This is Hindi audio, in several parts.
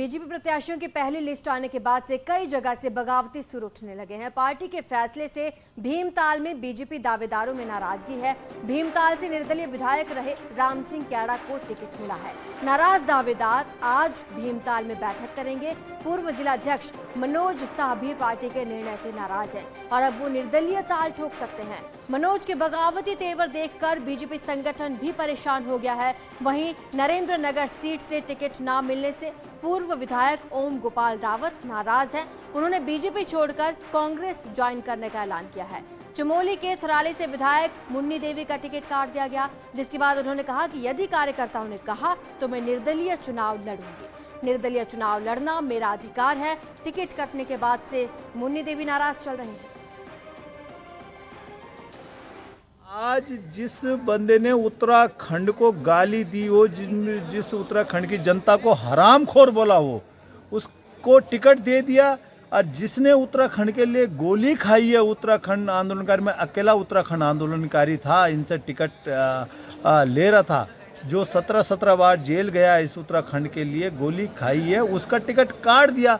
बीजेपी प्रत्याशियों की पहली लिस्ट आने के बाद से कई जगह से बगावती सुर उठने लगे हैं। पार्टी के फैसले से भीमताल में बीजेपी दावेदारों में नाराजगी है। भीमताल से निर्दलीय विधायक रहे राम सिंह कैड़ा को टिकट मिला है। नाराज दावेदार आज भीमताल में बैठक करेंगे। पूर्व जिलाध्यक्ष मनोज शाह भी पार्टी के निर्णय से नाराज हैं और अब वो निर्दलीय ताल ठोक सकते हैं। मनोज के बगावती तेवर देखकर बीजेपी संगठन भी परेशान हो गया है। वहीं नरेंद्र नगर सीट से टिकट न मिलने से पूर्व विधायक ओम गोपाल रावत नाराज हैं। उन्होंने बीजेपी छोड़कर कांग्रेस ज्वाइन करने का ऐलान किया है। चमोली के थराली से विधायक मुन्नी देवी का टिकट काट दिया गया, जिसके बाद उन्होंने कहा कि यदि कार्यकर्ताओं ने कहा तो मैं निर्दलीय चुनाव लड़ूंगी। निर्दलीय चुनाव लड़ना मेरा अधिकार है। टिकट कटने के बाद से मुन्नी देवी नाराज चल रही हैं। आज जिस बंदे ने उत्तराखंड को गाली दी, वो जिस उत्तराखंड की जनता को हरामखोर बोला, वो उसको टिकट दे दिया। और जिसने उत्तराखंड के लिए गोली खाई है, उत्तराखंड आंदोलनकारी में अकेला उत्तराखंड आंदोलनकारी था, इनसे टिकट ले रहा था, जो 17 बार जेल गया इस उत्तराखंड के लिए, गोली खाई है, उसका टिकट काट दिया।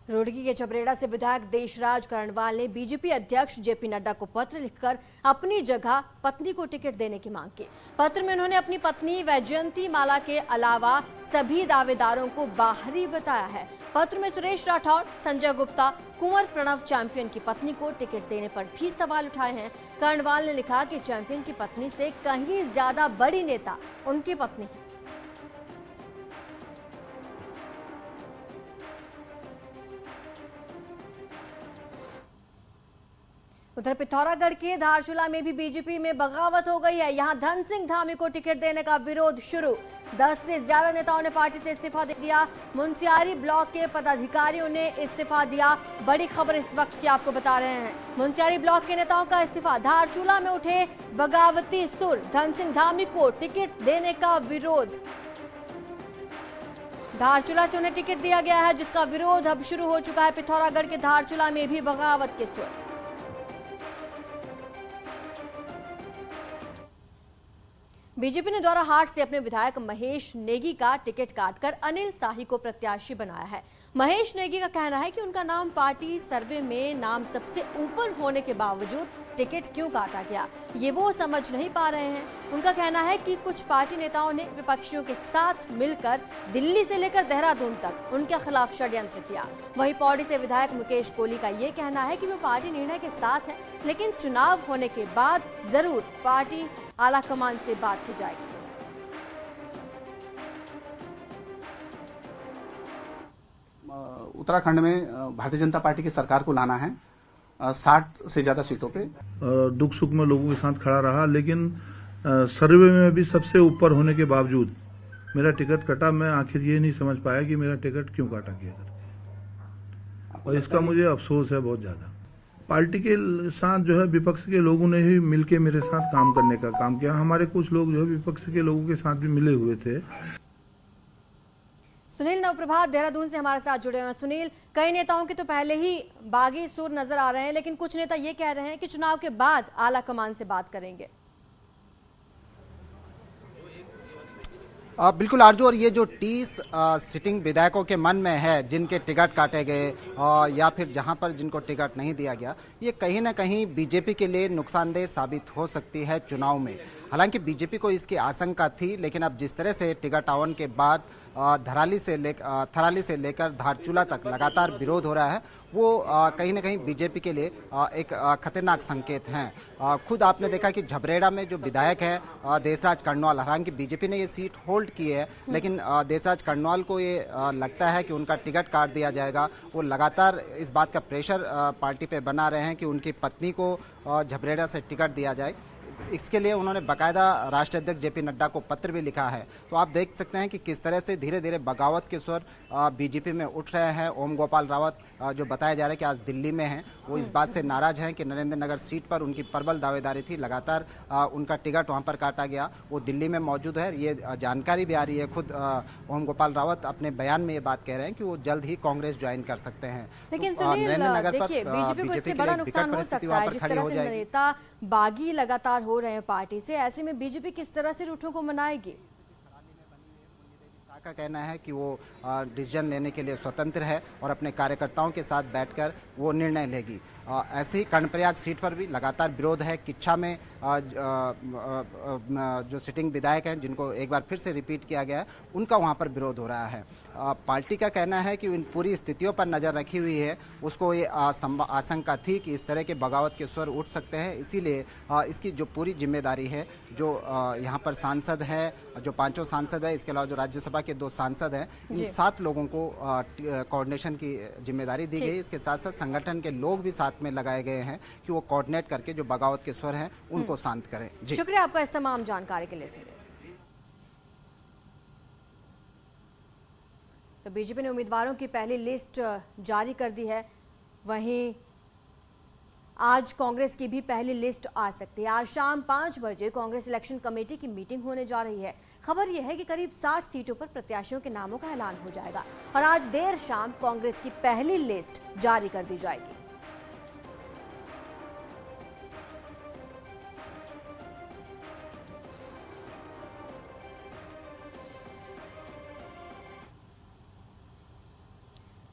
रुड़की के छबरेड़ा से विधायक देशराज कर्णवाल ने बीजेपी अध्यक्ष जेपी नड्डा को पत्र लिखकर अपनी जगह पत्नी को टिकट देने की मांग की। पत्र में उन्होंने अपनी पत्नी वैजयंती माला के अलावा सभी दावेदारों को बाहरी बताया है। पत्र में सुरेश राठौर, संजय गुप्ता, कुंवर प्रणव चैंपियन की पत्नी को टिकट देने पर भी सवाल उठाए हैं। कर्णवाल ने लिखा कि चैंपियन की पत्नी से कहीं ज्यादा बड़ी नेता उनकी पत्नी है। उधर पिथौरागढ़ के धारचूला में भी बीजेपी में बगावत हो गई है। यहां धन सिंह धामी को टिकट देने का विरोध शुरू। 10 से ज्यादा नेताओं ने पार्टी से इस्तीफा दे दिया। मुंशियारी ब्लॉक के पदाधिकारियों ने इस्तीफा दिया। बड़ी खबर इस वक्त की आपको बता रहे हैं। मुंशियारी ब्लॉक के नेताओं का इस्तीफा। धारचूला में उठे बगावती सुर। धन सिंह धामी को टिकट देने का विरोध। धारचूला से उन्हें टिकट दिया गया है, जिसका विरोध अब शुरू हो चुका है। पिथौरागढ़ के धारचूला में भी बगावत के सुर। बीजेपी ने द्वाराहाट से अपने विधायक महेश नेगी का टिकट काटकर अनिल शाही को प्रत्याशी बनाया है। महेश नेगी का कहना है कि उनका नाम पार्टी सर्वे में नाम सबसे ऊपर होने के बावजूद टिकट क्यों काटा गया, ये वो समझ नहीं पा रहे हैं। उनका कहना है कि कुछ पार्टी नेताओं ने विपक्षियों के साथ मिलकर दिल्ली से लेकर देहरादून तक उनके खिलाफ षड्यंत्र किया। वहीं पौड़ी से विधायक मुकेश कोहली का ये कहना है कि वो पार्टी निर्णय के साथ है, लेकिन चुनाव होने के बाद जरूर पार्टी आलाकमान से बात की जाएगी। उत्तराखंड में भारतीय जनता पार्टी की सरकार को लाना है 60 से ज्यादा सीटों पे। दुख सुख में लोगों के साथ खड़ा रहा, लेकिन सर्वे में भी सबसे ऊपर होने के बावजूद मेरा टिकट कटा। मैं आखिर ये नहीं समझ पाया कि मेरा टिकट क्यों काटा गया करके, और इसका मुझे अफसोस है बहुत ज्यादा। पार्टी के साथ जो है विपक्ष के लोगों ने ही मिलके मेरे साथ काम करने का काम किया। हमारे कुछ लोग जो है विपक्ष के लोगों के साथ भी मिले हुए थे। सुनील नवप्रभात देहरादून से हमारे साथ जुड़े हुए हैं। सुनील, कई नेताओं के तो पहले ही बागी सुर नजर आ रहे हैं, लेकिन कुछ नेता ये कह रहे हैं कि चुनाव के बाद आला कमान से बात करेंगे। बिल्कुल आरजू, और ये जो 30 सिटिंग विधायकों के मन में है जिनके टिकट काटे गए या फिर जहां पर जिनको टिकट नहीं दिया गया, ये कहीं ना कहीं बीजेपी के लिए नुकसानदेह साबित हो सकती है चुनाव में। हालांकि बीजेपी को इसकी आशंका थी, लेकिन अब जिस तरह से टिकट आवंटन के बाद थराली से लेकर धारचूला तक लगातार विरोध हो रहा है, वो कहीं ना कहीं बीजेपी के लिए एक खतरनाक संकेत हैं। खुद आपने देखा कि झबरेड़ा में जो विधायक है देशराज कर्णवाल, हालांकि बीजेपी ने ये सीट होल्ड की है, लेकिन देशराज कर्णवाल को ये लगता है कि उनका टिकट काट दिया जाएगा। वो लगातार इस बात का प्रेशर पार्टी पे बना रहे हैं कि उनकी पत्नी को झबरेड़ा से टिकट दिया जाए। इसके लिए उन्होंने बाकायदा राष्ट्रीय अध्यक्ष जेपी नड्डा को पत्र भी लिखा है। तो आप देख सकते हैं कि किस तरह से धीरे धीरे बगावत के स्वर बीजेपी में उठ रहे हैं। ओम गोपाल रावत जो बताया जा रहा है कि आज दिल्ली में हैं, वो इस बात से नाराज हैं कि नरेंद्र नगर सीट पर उनकी प्रबल दावेदारी थी, लगातार उनका टिकट वहां पर काटा गया। वो दिल्ली में मौजूद है, ये जानकारी भी आ रही है। खुद ओम गोपाल रावत अपने बयान में ये बात कह रहे हैं कि वो जल्द ही कांग्रेस ज्वाइन कर सकते हैं। लेकिन सुनील, देखिए बीजेपी को इससे बड़ा नुकसान हो सकता है। जिस तरह से नेता बागी लगातार हो रहे हैं पार्टी से, ऐसे में बीजेपी किस तरह से रूठों को मनाएगी? का कहना है कि वो डिसीजन लेने के लिए स्वतंत्र है और अपने कार्यकर्ताओं के साथ बैठकर वो निर्णय लेगी। ऐसे ही कर्णप्रयाग सीट पर भी लगातार विरोध है। किच्छा में जो सिटिंग विधायक हैं जिनको एक बार फिर से रिपीट किया गया है, उनका वहां पर विरोध हो रहा है। पार्टी का कहना है कि इन पूरी स्थितियों पर नज़र रखी हुई है। उसको ये आशंका थी कि इस तरह के बगावत के स्वर उठ सकते हैं, इसीलिए इसकी जो पूरी जिम्मेदारी है, जो यहाँ पर सांसद है, जो 5 सांसद है, इसके अलावा जो राज्यसभा के 2 सांसद हैं, इन 7 लोगों को कोऑर्डिनेशन की जिम्मेदारी दी गई। इसके साथ साथ संगठन के लोग भी साथ में लगाए गए हैं कि वो कोऑर्डिनेट करके जो बगावत के स्वर हैं उनको शांत करें। जी शुक्रिया आपका इस तमाम जानकारी के लिए। सुनिए, तो बीजेपी ने उम्मीदवारों की पहली लिस्ट जारी कर दी है। वहीं आज कांग्रेस की भी पहली लिस्ट आ सकती है। आज शाम 5 बजे कांग्रेस इलेक्शन कमेटी की मीटिंग होने जा रही है। खबर यह है कि करीब 60 सीटों पर प्रत्याशियों के नामों का ऐलान हो जाएगा और आज देर शाम कांग्रेस की पहली लिस्ट जारी कर दी जाएगी।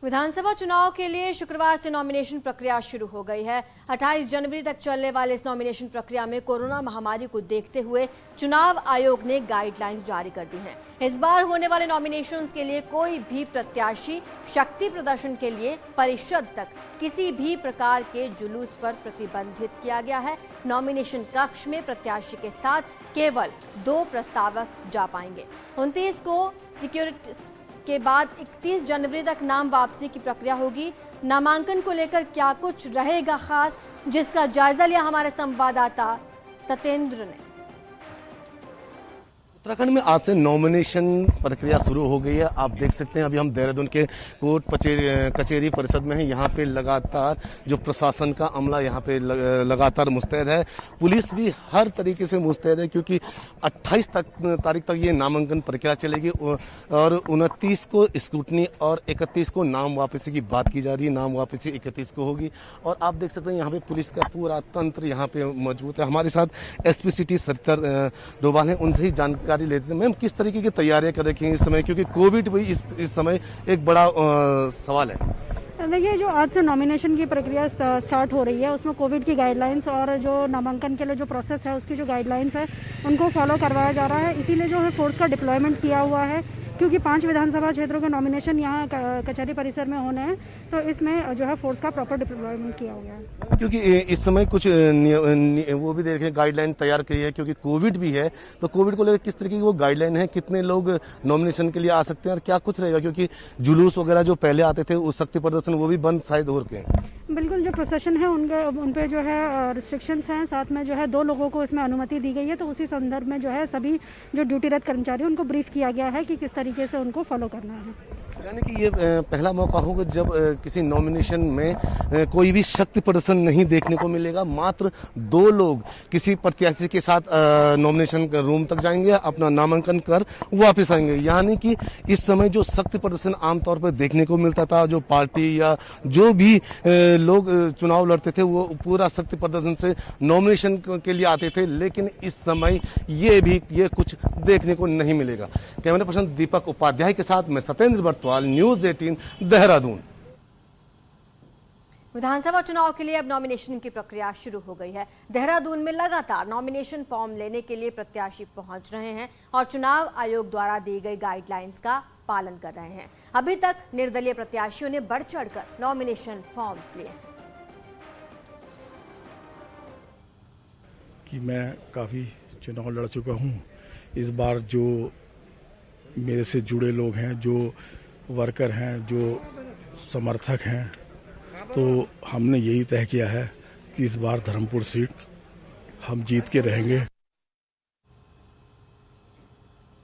विधानसभा चुनाव के लिए शुक्रवार से नॉमिनेशन प्रक्रिया शुरू हो गई है। 28 जनवरी तक चलने वाले इस नॉमिनेशन प्रक्रिया में कोरोना महामारी को देखते हुए चुनाव आयोग ने गाइडलाइंस जारी कर दी हैं। इस बार होने वाले नॉमिनेशंस के लिए कोई भी प्रत्याशी शक्ति प्रदर्शन के लिए परिषद तक किसी भी प्रकार के जुलूस पर प्रतिबंधित किया गया है। नॉमिनेशन कक्ष में प्रत्याशी के साथ केवल 2 प्रस्तावक जा पाएंगे। 29 को सिक्योरिटी के बाद 31 जनवरी तक नाम वापसी की प्रक्रिया होगी। नामांकन को लेकर क्या कुछ रहेगा खास, जिसका जायजा लिया हमारे संवाददाता सत्येंद्र ने। उत्तराखंड में आज से नॉमिनेशन प्रक्रिया शुरू हो गई है। आप देख सकते हैं अभी हम देहरादून के कोर्ट कचहरी परिषद में हैं। यहाँ पे लगातार जो प्रशासन का अमला यहाँ पे लगातार मुस्तैद है। पुलिस भी हर तरीके से मुस्तैद है क्योंकि 28 तारीख तक ये नामांकन प्रक्रिया चलेगी और 29 को स्क्रूटनी और 31 को नाम वापसी की बात की जा रही है। नाम वापसी 31 को होगी और आप देख सकते हैं यहाँ पे पुलिस का पूरा तंत्र यहाँ पे मौजूद है। हमारे साथ एसपी सिटी सरिता डोभाल हैं, उनसे ही जानकारी लेते हैं। मैम, किस तरीके की तैयारियां कर रखी हैं इस समय, क्योंकि कोविड भी इस समय एक बड़ा सवाल है। देखिए, जो आज से नॉमिनेशन की प्रक्रिया स्टार्ट हो रही है उसमें कोविड की गाइडलाइंस और जो नामांकन के लिए जो प्रोसेस है उसकी जो गाइडलाइंस है उनको फॉलो करवाया जा रहा है। इसीलिए जो है फोर्स का डिप्लॉयमेंट किया हुआ है क्योंकि 5 विधानसभा क्षेत्रों के नॉमिनेशन यहाँ कचहरी परिसर में होने हैं, तो इसमें जो है फोर्स का प्रॉपर डिप्लॉयमेंट किया हुआ है। क्योंकि इस समय कुछ वो भी देखें गाइडलाइन तैयार की है क्योंकि कोविड भी है, तो कोविड को लेकर किस तरीके की वो गाइडलाइन है, कितने लोग नॉमिनेशन के लिए आ सकते हैं और क्या कुछ रहेगा, क्योंकि जुलूस वगैरह जो पहले आते थे उस शक्ति प्रदर्शन वो भी बंद शायद हो रहे हैं। बिल्कुल, जो प्रोसेशन है उन पे जो है रिस्ट्रिक्शंस हैं, साथ में जो है 2 लोगों को इसमें अनुमति दी गई है। तो उसी संदर्भ में जो है सभी जो ड्यूटीरत कर्मचारी उनको ब्रीफ किया गया है कि किस तरीके से उनको फॉलो करना है। यानी कि ये पहला मौका होगा जब किसी नॉमिनेशन में कोई भी शक्ति प्रदर्शन नहीं देखने को मिलेगा। मात्र 2 लोग किसी प्रत्याशी के साथ नॉमिनेशन रूम तक जाएंगे, अपना नामांकन कर वापस आएंगे। यानी कि इस समय जो शक्ति प्रदर्शन आमतौर पर देखने को मिलता था, जो पार्टी या जो भी लोग चुनाव लड़ते थे वो पूरा शक्ति प्रदर्शन से नॉमिनेशन के लिए आते थे, लेकिन इस समय ये कुछ देखने को नहीं मिलेगा। कैमरा पर्सन दीपक उपाध्याय के साथ मैं सत्येंद्र बर्तवाल, न्यूज़ 18 देहरादून। विधानसभा चुनाव के लिए अब नॉमिनेशन की प्रक्रिया शुरू हो गई है। देहरादून में लगातार नॉमिनेशन फॉर्म लेने के लिए प्रत्याशी पहुंच रहे हैं और चुनाव आयोग द्वारा दी गई गाइडलाइंस का पालन कर रहे हैं। अभी तक निर्दलीय प्रत्याशियों ने बढ़ चढ़कर नॉमिनेशन फॉर्म्स लिए हैं। कि मैं काफ़ी चुनाव लड़ चुका हूं। इस बार जो मेरे से जुड़े लोग हैं, जो वर्कर हैं, जो समर्थक हैं, तो हमने यही तय किया है कि इस बार धर्मपुर सीट हम जीत के रहेंगे।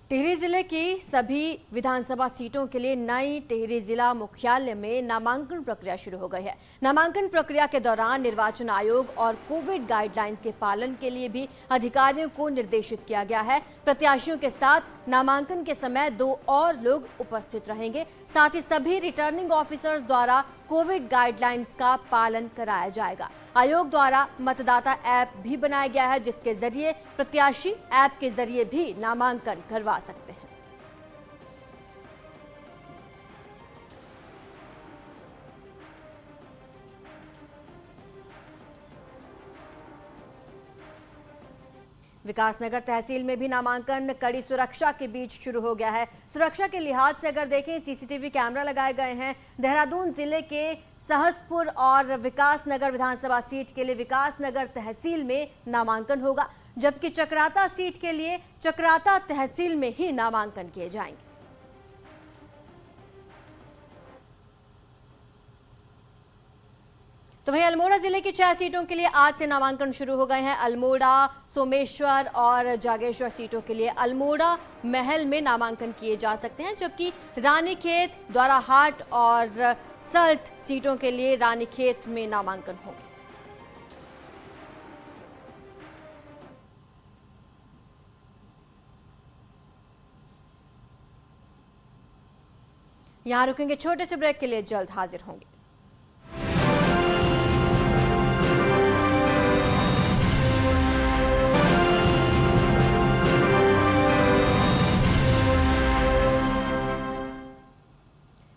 टिहरी जिले की सभी विधानसभा सीटों के लिए नई टिहरी जिला मुख्यालय में नामांकन प्रक्रिया शुरू हो गई है। नामांकन प्रक्रिया के दौरान निर्वाचन आयोग और कोविड गाइडलाइंस के पालन के लिए भी अधिकारियों को निर्देशित किया गया है। प्रत्याशियों के साथ नामांकन के समय 2 और लोग उपस्थित रहेंगे। साथ ही सभी रिटर्निंग ऑफिसर्स द्वारा कोविड गाइडलाइंस का पालन कराया जाएगा। आयोग द्वारा मतदाता ऐप भी बनाया गया है, जिसके जरिए प्रत्याशी ऐप के जरिए भी नामांकन करवा सकते हैं। विकासनगर तहसील में भी नामांकन कड़ी सुरक्षा के बीच शुरू हो गया है। सुरक्षा के लिहाज से अगर देखें, सीसीटीवी कैमरा लगाए गए हैं। देहरादून जिले के सहसपुर और विकासनगर विधानसभा सीट के लिए विकासनगर तहसील में नामांकन होगा, जबकि चकराता सीट के लिए चकराता तहसील में ही नामांकन किए जाएंगे। तो वहीं अल्मोड़ा जिले की 6 सीटों के लिए आज से नामांकन शुरू हो गए हैं। अल्मोड़ा, सोमेश्वर और जागेश्वर सीटों के लिए अल्मोड़ा महल में नामांकन किए जा सकते हैं, जबकि रानीखेत, द्वाराहाट और सल्ट सीटों के लिए रानीखेत में नामांकन होंगे। यहां रुकेंगे, छोटे से ब्रेक के लिए जल्द हाजिर होंगे।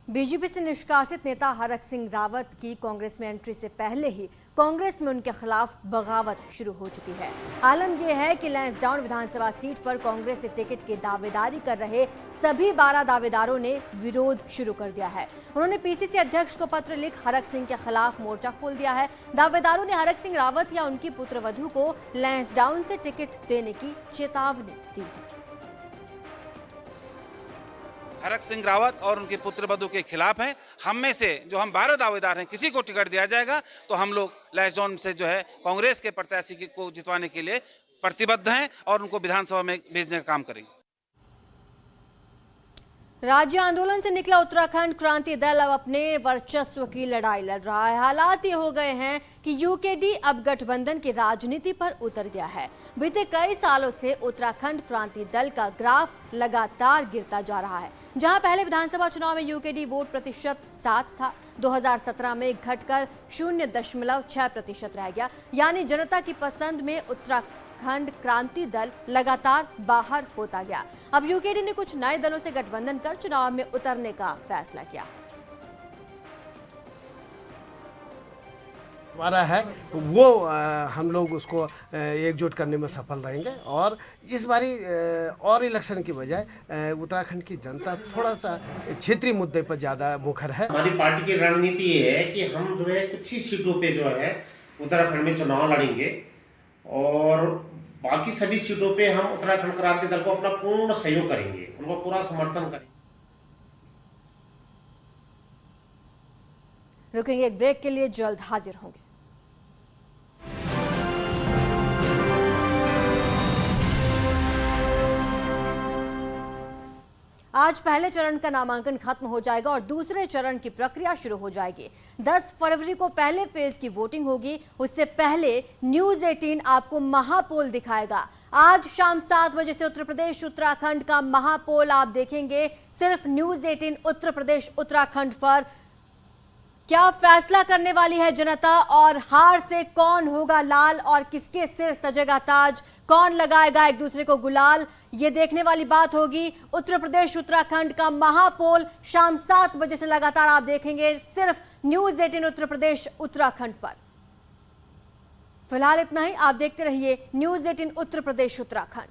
बीजेपी से निष्कासित नेता हरक सिंह रावत की कांग्रेस में एंट्री से पहले ही कांग्रेस में उनके खिलाफ बगावत शुरू हो चुकी है। आलम यह है कि लैंसडाउन विधानसभा सीट पर कांग्रेस से टिकट की दावेदारी कर रहे सभी 12 दावेदारों ने विरोध शुरू कर दिया है। उन्होंने पीसीसी अध्यक्ष को पत्र लिख हरक सिंह के खिलाफ मोर्चा खोल दिया है। दावेदारों ने हरक सिंह रावत या उनकी पुत्रवधू को लैंसडाउन से टिकट देने की चेतावनी दी है। हरक सिंह रावत और उनके पुत्रवधू के खिलाफ हैं। हम में से जो हम 12 दावेदार हैं, किसी को टिकट दिया जाएगा तो हम लोग लैंसडाउन से जो है कांग्रेस के प्रत्याशी को जितवाने के लिए प्रतिबद्ध हैं और उनको विधानसभा में भेजने का काम करेंगे। राज्य आंदोलन से निकला उत्तराखंड क्रांति दल अब अपने वर्चस्व की लड़ाई लड़ रहा है। हालात ये हो गए हैं कि यूकेडी अब गठबंधन की राजनीति पर उतर गया है। बीते कई सालों से उत्तराखंड क्रांति दल का ग्राफ लगातार गिरता जा रहा है। जहां पहले विधानसभा चुनाव में यूकेडी वोट प्रतिशत 7 था, 2017 में घटकर 0.6% रह गया। यानी जनता की पसंद में उत्तराखंड क्रांति दल लगातार बाहर होता गया। अब यूकेडी ने कुछ नए दलों से गठबंधन कर चुनाव में उतरने का फैसला किया। हमारा है वो हम लोग उसको एकजुट करने में सफल रहेंगे और इस बारी और इलेक्शन की बजाय उत्तराखंड की जनता थोड़ा सा क्षेत्रीय मुद्दे पर ज़्यादा मुखर है। हमारी पार्टी की रणनीति ये है कि हम जो है कुछ ही सीटों पे जो है उत्तराखंड में चुनाव लड़ेंगे और बाकी सभी सीटों पे हम उत्तराखंड क्रांति दल को अपना पूर्ण सहयोग करेंगे, उनको पूरा समर्थन करेंगे। रुकेंगे एक ब्रेक के लिए, जल्द हाजिर होंगे। आज पहले चरण का नामांकन खत्म हो जाएगा और दूसरे चरण की प्रक्रिया शुरू हो जाएगी। 10 फरवरी को पहले फेज की वोटिंग होगी। उससे पहले न्यूज 18 आपको महापोल दिखाएगा। आज शाम 7 बजे से उत्तर प्रदेश उत्तराखंड का महापोल आप देखेंगे सिर्फ न्यूज 18 उत्तर प्रदेश उत्तराखंड पर। क्या फैसला करने वाली है जनता और हार से कौन होगा लाल और किसके सिर सजेगा ताज, कौन लगाएगा एक दूसरे को गुलाल, ये देखने वाली बात होगी। उत्तर प्रदेश उत्तराखंड का महापोल शाम 7 बजे से लगातार आप देखेंगे सिर्फ न्यूज 18 उत्तर प्रदेश उत्तराखंड पर। फिलहाल इतना ही, आप देखते रहिए न्यूज 18 उत्तर प्रदेश उत्तराखंड।